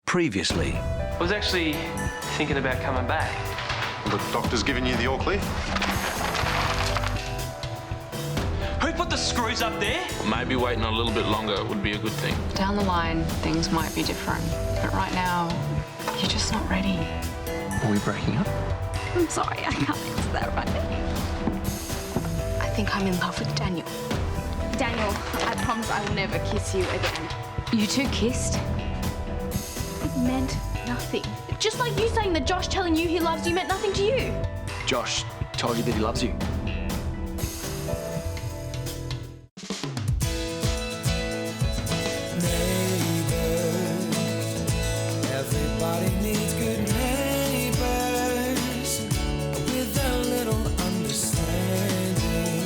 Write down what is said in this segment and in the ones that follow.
Previously. I was actually thinking about coming back. The doctor's given you the all clear? Who put the screws up there? Maybe waiting a little bit longer would be a good thing. Down the line, things might be different. But right now, you're just not ready. Are we breaking up? I'm sorry, I can't answer that right now. I think I'm in love with Daniel. Daniel, I promise I will never kiss you again. You two kissed? It meant nothing. Just like you saying that Josh telling you he loves you meant nothing to you. Josh told you that he loves you. Everybody needs good neighbors with a little understanding.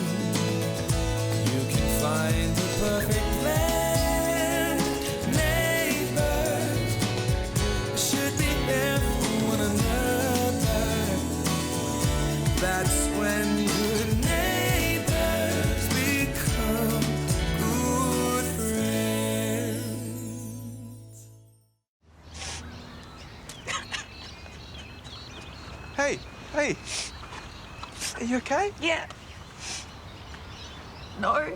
You can find the perfect blend. Neighbors should be there for one another. That's when good neighbors become good friends. Hey, hey. Are you okay? Yeah. No.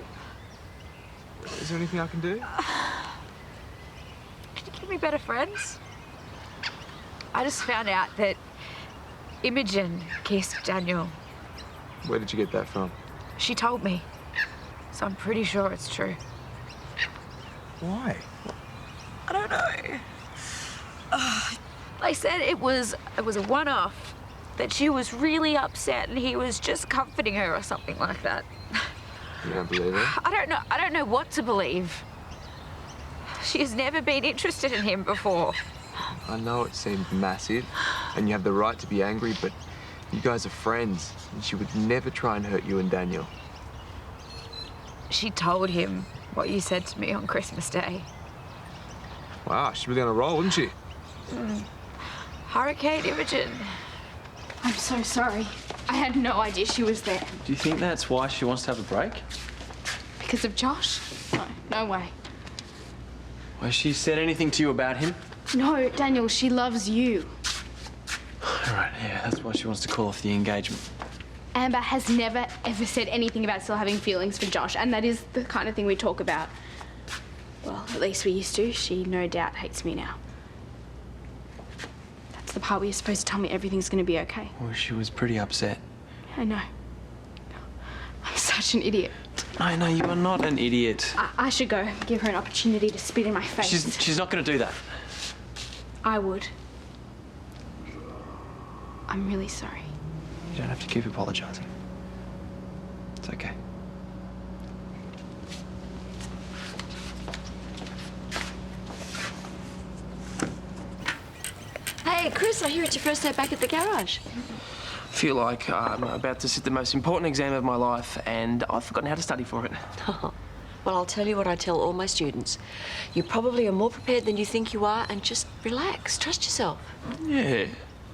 Is there anything I can do? Can you give me better friends? I just found out that Imogen kissed Daniel. Where did you get that from? She told me. So I'm pretty sure it's true. Why? I don't know. They said it was a one-off, that she was really upset and he was just comforting her or something like that. You don't believe it? I don't know what to believe. She has never been interested in him before. I know it seemed massive, and you have the right to be angry, but you guys are friends, and she would never try and hurt you and Daniel. She told him what you said to me on Christmas Day. Wow, she's really on a roll, isn't she? Hurricane Imogen. I'm so sorry. I had no idea she was there. Do you think that's why she wants to have a break? Because of Josh? No, no way. Has she said anything to you about him? No, Daniel, she loves you. All right, yeah, that's why she wants to call off the engagement. Amber has never, ever said anything about still having feelings for Josh, and that is the kind of thing we talk about. Well, at least we used to. She no doubt hates me now. That's the part where you're supposed to tell me everything's going to be okay. Well, she was pretty upset. I know. I'm such an idiot. No, you are not an idiot. I should go give her an opportunity to spit in my face. She's not going to do that. I would. I'm really sorry. You don't have to keep apologising. It's okay. Hey, Chris, I hear it's your first day back at the garage. I feel like I'm about to sit the most important exam of my life and I've forgotten how to study for it. Well, I'll tell you what I tell all my students. You probably are more prepared than you think you are, and just relax. Trust yourself. Yeah.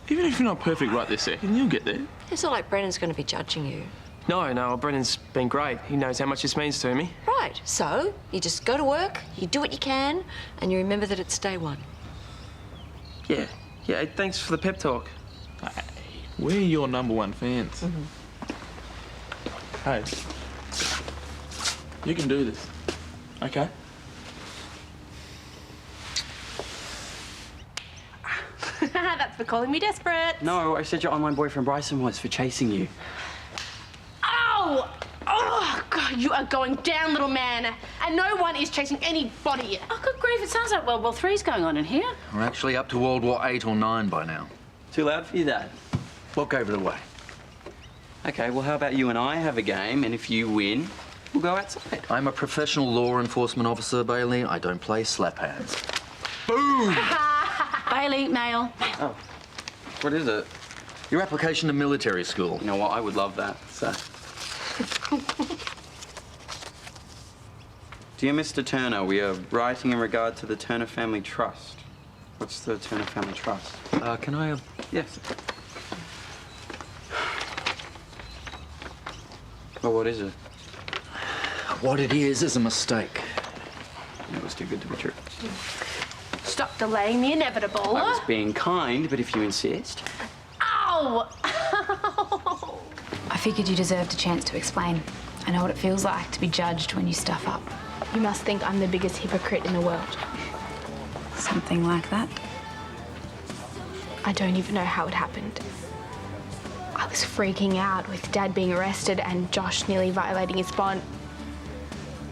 Even if you're not perfect right this second, you'll get there. It's not like Brennan's going to be judging you. No, Brennan's been great. He knows how much this means to me. Right, so you just go to work, you do what you can, and you remember that it's day one. Yeah, thanks for the pep talk. Hey, we're your #1 fans. Hey, you can do this, okay? That's for calling me desperate. No, I said your online boyfriend Bryson was for chasing you. Ow! Oh, God, you are going down, little man. And no one is chasing anybody. Oh, good grief, it sounds like World War III's going on in here. We're actually up to World War 8 or 9 by now. Too loud for you, Dad? What gave it away? Okay, well, how about you and I have a game, and if you win, we'll go outside. I'm a professional law enforcement officer, Bailey. I don't play slap hands. Boom! Bailey, male. Oh, what is it? Your application to military school. You know what, I would love that, so. Dear Mr. Turner, we are writing in regard to the Turner Family Trust. What's the Turner Family Trust? Can I, Yes. Well, what is it? What it is a mistake. It was too good to be true. Stop delaying the inevitable. I was being kind, but if you insist. Ow! I figured you deserved a chance to explain. I know what it feels like to be judged when you stuff up. You must think I'm the biggest hypocrite in the world. Something like that. I don't even know how it happened. I was freaking out with Dad being arrested and Josh nearly violating his bond.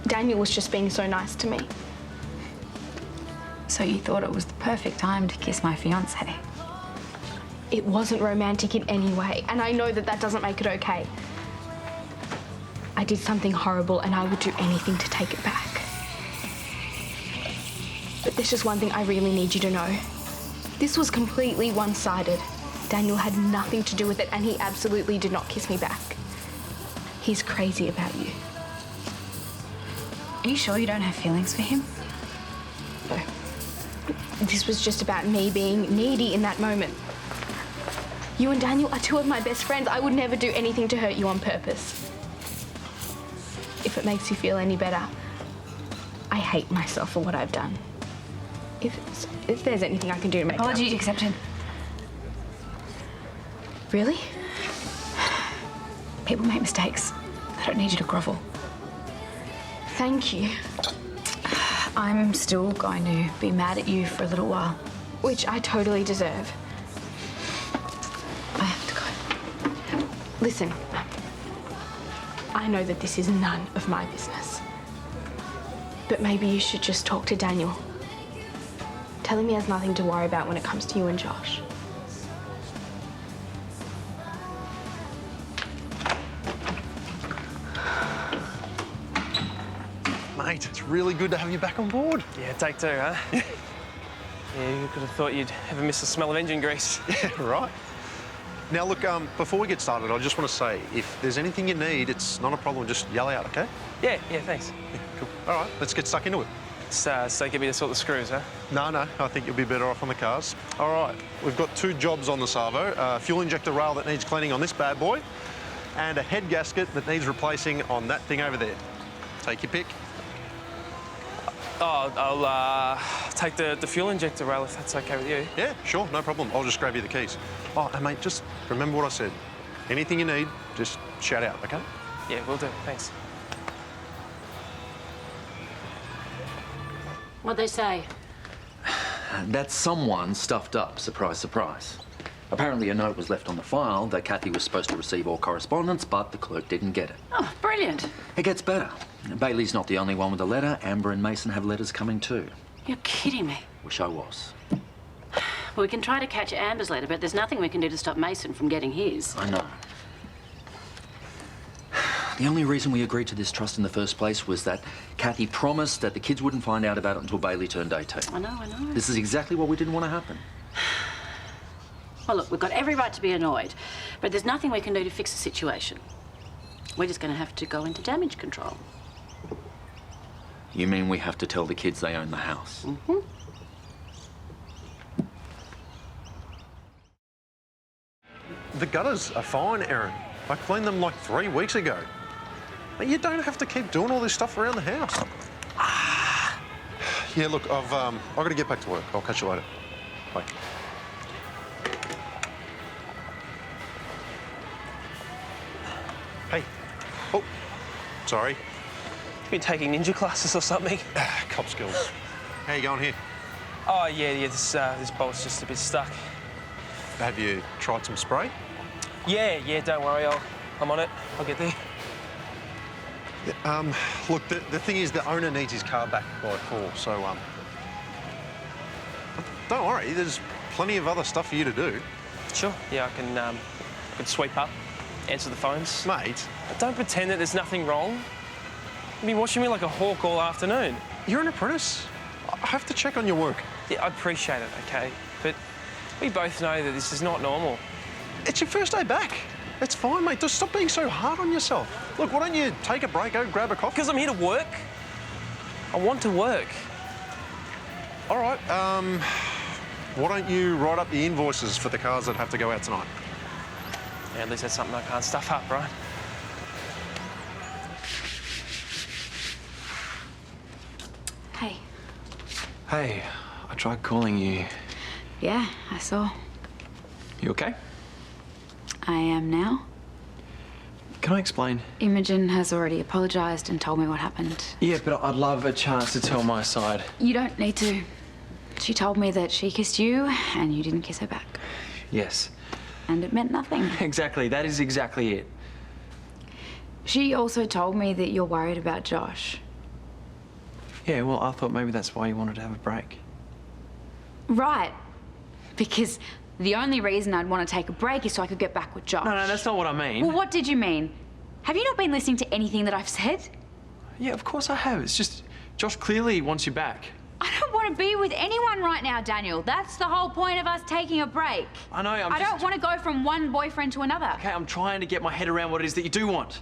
Daniel was just being so nice to me. So you thought it was the perfect time to kiss my fiancé? It wasn't romantic in any way, and I know that that doesn't make it okay. I did something horrible and I would do anything to take it back. But there's just one thing I really need you to know. This was completely one-sided. Daniel had nothing to do with it, and he absolutely did not kiss me back. He's crazy about you. Are you sure you don't have feelings for him? No. This was just about me being needy in that moment. You and Daniel are two of my best friends. I would never do anything to hurt you on purpose. If it makes you feel any better, I hate myself for what I've done. If there's anything I can do to make Apology accepted. Really? People make mistakes. I don't need you to grovel. Thank you. I'm still going to be mad at you for a little while. Which I totally deserve. I have to go. Listen, I know that this is none of my business. But maybe you should just talk to Daniel. Tell him he has nothing to worry about when it comes to you and Josh. Mate, it's really good to have you back on board. Yeah, take two, huh? Yeah, you could have thought you'd ever miss the smell of engine grease. Yeah, right. Now, look, before we get started, I just want to say, if there's anything you need, it's not a problem. Just yell out, OK? Yeah, thanks. Yeah, cool. All right, let's get stuck into it. So get me to sort the screws, huh? No, I think you'll be better off on the cars. All right, we've got two jobs on the Savo. Fuel injector rail that needs cleaning on this bad boy, and a head gasket that needs replacing on that thing over there. Take your pick. Oh, I'll take the fuel injector rail if that's okay with you. Yeah, sure, no problem. I'll just grab you the keys. Oh, and mate, just remember what I said. Anything you need, just shout out, OK? Yeah, will do. Thanks. What'd they say? That someone stuffed up, surprise, surprise. Apparently a note was left on the file that Kathy was supposed to receive all correspondence, but the clerk didn't get it. Oh, brilliant. It gets better. Bailey's not the only one with a letter. Amber and Mason have letters coming too. You're kidding me. Wish I was. Well, we can try to catch Amber's letter, but there's nothing we can do to stop Mason from getting his. I know. The only reason we agreed to this trust in the first place was that Kathy promised that the kids wouldn't find out about it until Bailey turned 18. I know. This is exactly what we didn't want to happen. Well, look, we've got every right to be annoyed, but there's nothing we can do to fix the situation. We're just going to have to go into damage control. You mean we have to tell the kids they own the house? Mm-hmm. The gutters are fine, Erin. I cleaned them like 3 weeks ago. But you don't have to keep doing all this stuff around the house. Yeah, look, I've got to get back to work. I'll catch you later. Bye. Hey. Oh, sorry. You been taking ninja classes or something? Cop skills. How you going here? Oh, yeah, this bolt's just a bit stuck. Have you tried some spray? Yeah, don't worry, I'm on it. I'll get there. Yeah, look, the thing is, the owner needs his car back by 4, so, don't worry, there's plenty of other stuff for you to do. Sure, yeah, I can sweep up, answer the phones. Mate. Don't pretend that there's nothing wrong. You've been watching me like a hawk all afternoon. You're an apprentice. I have to check on your work. Yeah, I appreciate it, OK? But we both know that this is not normal. It's your first day back. It's fine, mate. Just stop being so hard on yourself. Look, why don't you take a break, go grab a coffee? Because I'm here to work. I want to work. All right, why don't you write up the invoices for the cars that have to go out tonight? Yeah, at least that's something I can't stuff up, right? Hey. Hey, tried calling you. Yeah, I saw. You okay? I am now. Can I explain? Imogen has already apologised and told me what happened. Yeah, but I'd love a chance to tell my side. You don't need to. She told me that she kissed you and you didn't kiss her back. Yes. And it meant nothing. Exactly, that is exactly it. She also told me that you're worried about Josh. Yeah, well, I thought maybe that's why you wanted to have a break. Right. Because the only reason I'd want to take a break is so I could get back with Josh. No, that's not what I mean. Well, what did you mean? Have you not been listening to anything that I've said? Yeah, of course I have. It's just, Josh clearly wants you back. I don't want to be with anyone right now, Daniel. That's the whole point of us taking a break. I know, I don't want to go from one boyfriend to another. Okay, I'm trying to get my head around what it is that you do want.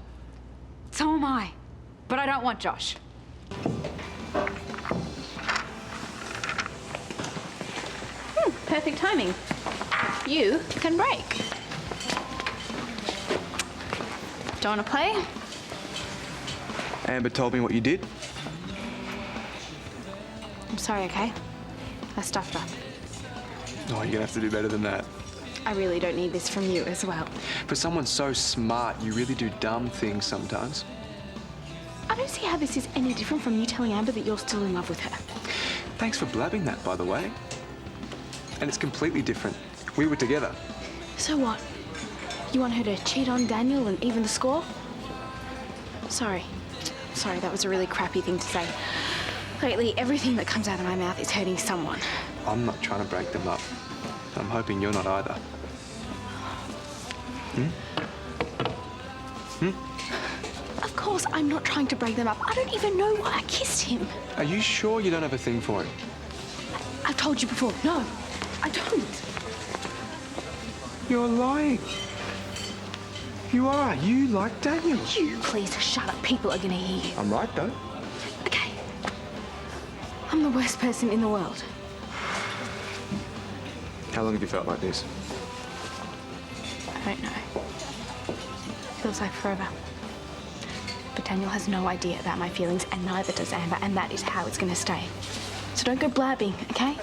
So am I. But I don't want Josh. Perfect timing. You can break. Don't want to play? Amber told me what you did. I'm sorry, okay? I stuffed up. Oh, you're gonna have to do better than that. I really don't need this from you as well. For someone so smart, you really do dumb things sometimes. I don't see how this is any different from you telling Amber that you're still in love with her. Thanks for blabbing that, by the way. And it's completely different. We were together. So what? You want her to cheat on Daniel and even the score? Sorry. Sorry, that was a really crappy thing to say. Lately, everything that comes out of my mouth is hurting someone. I'm not trying to break them up. I'm hoping you're not either. Of course, I'm not trying to break them up. I don't even know why I kissed him. Are you sure you don't have a thing for him? I've told you before. No, I don't. You're lying. You are. You like Daniel. You please shut up. People are gonna hear you. I'm right, though. Okay. I'm the worst person in the world. How long have you felt like this? I don't know. Feels like forever. But Daniel has no idea about my feelings, and neither does Amber, and that is how it's gonna stay. So don't go blabbing, okay?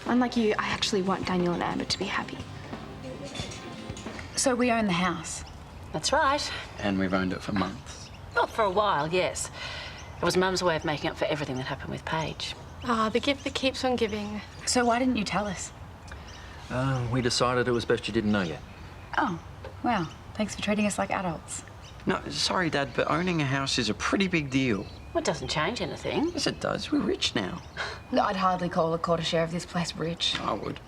Unlike you, I actually want Daniel and Amber to be happy. So we own the house. That's right. And we've owned it for months. Well, for a while, yes. It was Mum's way of making up for everything that happened with Paige. Ah, the gift that keeps on giving. So why didn't you tell us? We decided it was best you didn't know yet. Oh, wow. Thanks for treating us like adults. No, sorry, Dad, but owning a house is a pretty big deal. Well, it doesn't change anything. Yes, it does. We're rich now. I'd hardly call a quarter share of this place rich. I would.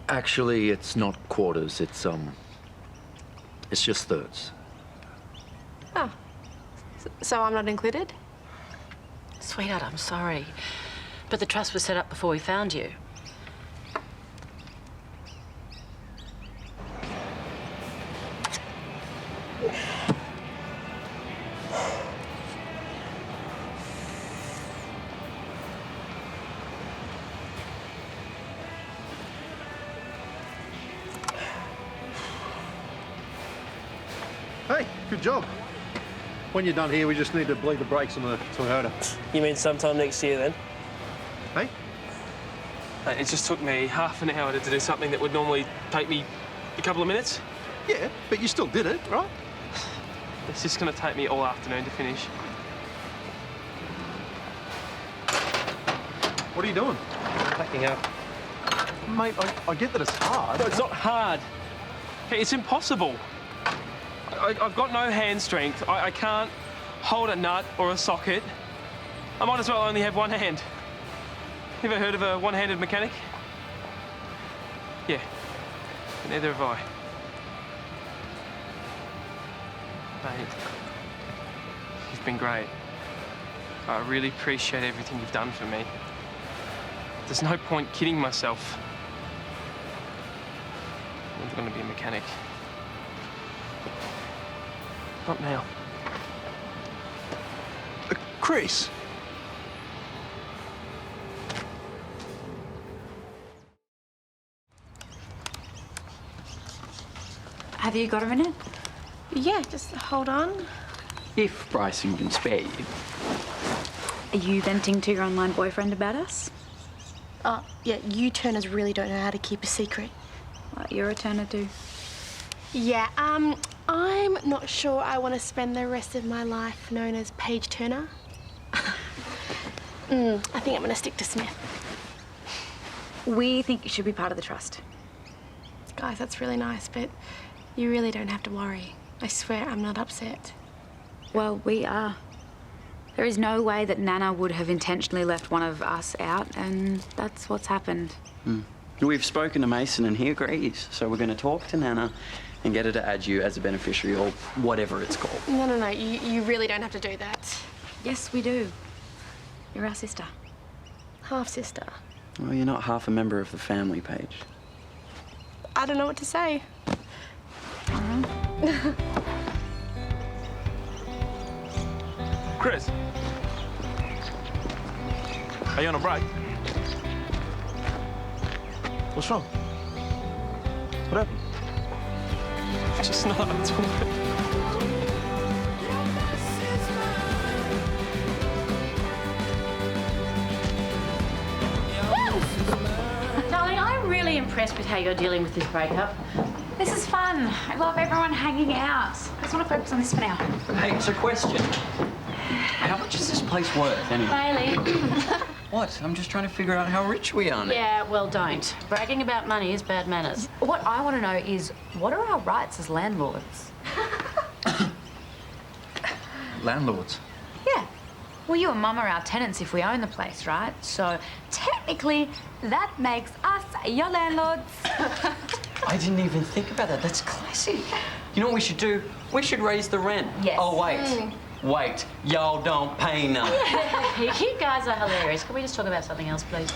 Actually, it's not quarters. It's just thirds. Oh. So I'm not included? Sweetheart, I'm sorry. But the trust was set up before we found you. Hey, good job. When you're done here, we just need to bleed the brakes on the Toyota. You mean sometime next year then? Hey? It just took me half an hour to do something that would normally take me a couple of minutes. Yeah, but you still did it, right? It's just going to take me all afternoon to finish. What are you doing? Packing up. Mate, I get that it's hard. No, it's not hard. Okay, it's impossible. I've got no hand strength. I can't hold a nut or a socket. I might as well only have one hand. Ever heard of a one-handed mechanic? Yeah, but neither have I. Mate, you've been great. I really appreciate everything you've done for me. There's no point kidding myself. I'm never going to be a mechanic. Not now. Chris! Have you got a minute? Yeah, just hold on. If Bryson can spare you. Are you venting to your online boyfriend about us? Oh, yeah, you turners really don't know how to keep a secret. What, you're a Turner too? Yeah, I'm not sure I want to spend the rest of my life known as Paige Turner. I think I'm going to stick to Smith. We think you should be part of the trust. Guys, that's really nice, but you really don't have to worry. I swear I'm not upset. Well, we are. There is no way that Nana would have intentionally left one of us out, and that's what's happened. We've spoken to Mason and he agrees, so we're going to talk to Nana and get her to add you as a beneficiary or whatever it's called. No, you really don't have to do that. Yes, we do. You're our sister. Half-sister. Well, you're not half a member of the family, Paige. I don't know what to say. Chris. Are you on a break? What's wrong? What happened? Just not at all. Darling, I'm really impressed with how you're dealing with this breakup. This is fun. I love everyone hanging out. I just want to focus on this for now. Hey, it's a question. How much is this place worth, anyway? Bailey. What? I'm just trying to figure out how rich we are now. Yeah, well, don't. Bragging about money is bad manners. What I want to know is, what are our rights as landlords? Landlords? Yeah. Well, you and Mum are our tenants if we own the place, right? So, technically, that makes us your landlords. I didn't even think about that. That's classic. You know what we should do? We should raise the rent. Yes. Oh, wait. Wait. Y'all don't pay none. You guys are hilarious. Can we just talk about something else, please?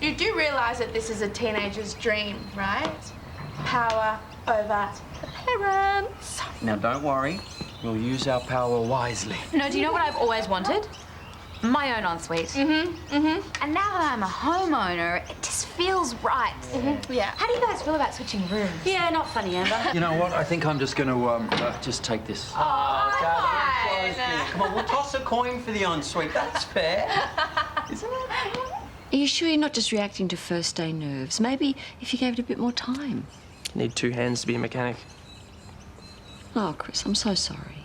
You do realise that this is a teenager's dream, right? Power over the parents. Now, don't worry. We'll use our power wisely. No, do you know what I've always wanted? My own ensuite. And now that I'm a homeowner, it just feels right. Yeah. How do you guys feel about switching rooms? Yeah, not funny, Amber. You know what? I think I'm just going to just take this. Oh, darling, come on, we'll toss a coin for the ensuite. That's fair. Isn't it? Are you sure you're not just reacting to first day nerves? Maybe if you gave it a bit more time. You need two hands to be a mechanic. Oh, Chris, I'm so sorry.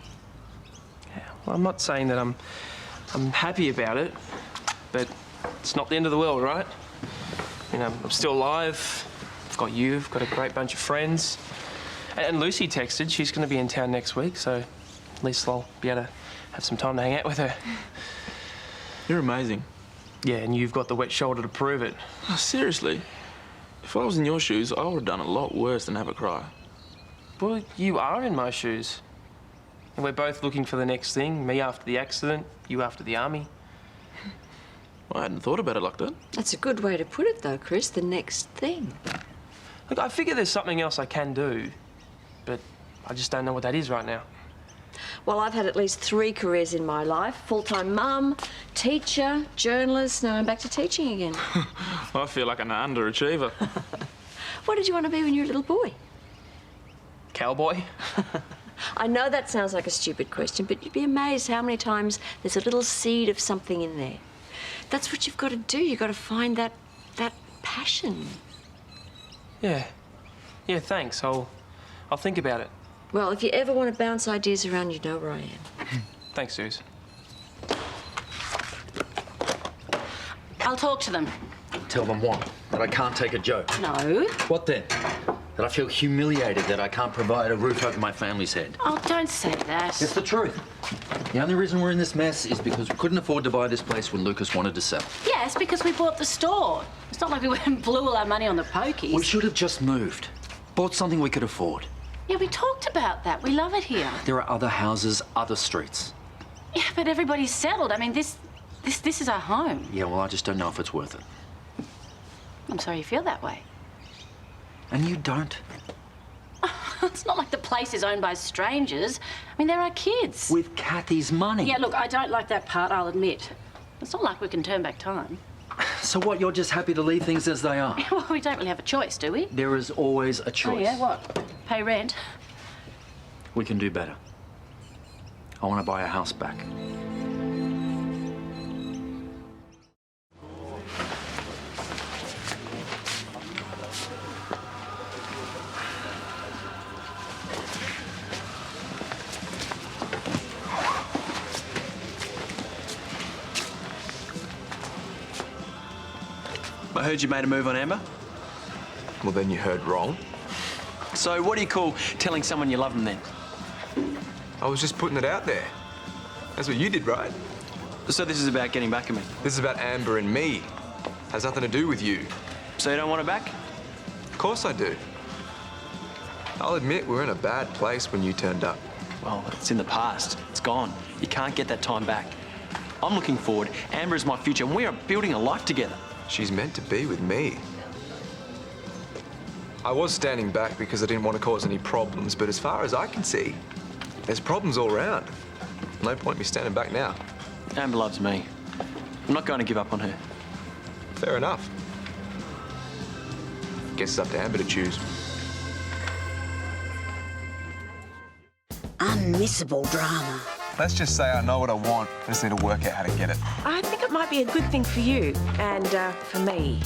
Yeah, well, I'm not saying that I'm happy about it, but it's not the end of the world, right? You know, I'm still alive. I've got you. I've got a great bunch of friends. And Lucy texted. She's going to be in town next week, so at least I'll be able to have some time to hang out with her. You're amazing. Yeah, and you've got the wet shoulder to prove it. Oh, seriously. If I was in your shoes, I would have done a lot worse than have a cry. Well, you are in my shoes. And we're both looking for the next thing. Me after the accident, you after the army. Well, I hadn't thought about it like that. That's a good way to put it, though, Chris. The next thing. Look, I figure there's something else I can do, but I just don't know what that is right now. Well, I've had at least 3 careers in my life. Full-time mum, teacher, journalist. Now I'm back to teaching again. I feel like an underachiever. What did you want to be when you were a little boy? Cowboy? I know that sounds like a stupid question, but you'd be amazed how many times there's a little seed of something in there. That's what you've got to do. You've got to find that passion. Yeah. Yeah, thanks. I'll think about it. Well, if you ever want to bounce ideas around, you know where I am. Thanks, Suze. I'll talk to them. Tell them what? That I can't take a joke. No. What then? That I feel humiliated that I can't provide a roof over my family's head. Oh, don't say that. It's the truth. The only reason we're in this mess is because we couldn't afford to buy this place when Lucas wanted to sell. Yes, because we bought the store. It's not like we went and blew all our money on the pokies. We should have just moved. Bought something we could afford. Yeah, we talked about that. We love it here. There are other houses, other streets. Yeah, but everybody's settled. I mean, this is our home. Yeah, well, I just don't know if it's worth it. I'm sorry you feel that way. And you don't. It's not like the place is owned by strangers. I mean, there are kids. With Kathy's money. Yeah, look, I don't like that part, I'll admit. It's not like we can turn back time. So what, you're just happy to leave things as they are? Well, we don't really have a choice, do we? There is always a choice. Oh, yeah, what? Pay rent? We can do better. I want to buy a house back. I heard you made a move on Amber. Well, then you heard wrong. So what do you call telling someone you love them then? I was just putting it out there. That's what you did, right? So this is about getting back at me? This is about Amber and me. Has nothing to do with you. So you don't want her back? Of course I do. I'll admit we were in a bad place when you turned up. Well, it's in the past. It's gone. You can't get that time back. I'm looking forward. Amber is my future, and we are building a life together. She's meant to be with me. I was standing back because I didn't want to cause any problems, but as far as I can see, there's problems all around. No point me standing back now. Amber loves me. I'm not going to give up on her. Fair enough. Guess it's up to Amber to choose. Unmissable drama. Let's just say I know what I want. I just need to work out how to get it. I think it might be a good thing for you and for me.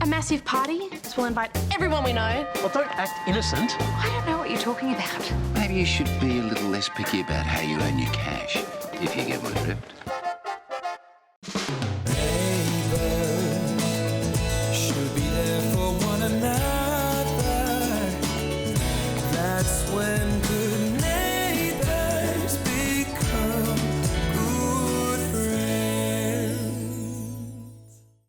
A massive party? So we'll invite everyone we know. Well, don't act innocent. I don't know what you're talking about. Maybe you should be a little less picky about how you earn your cash, if you get my drift.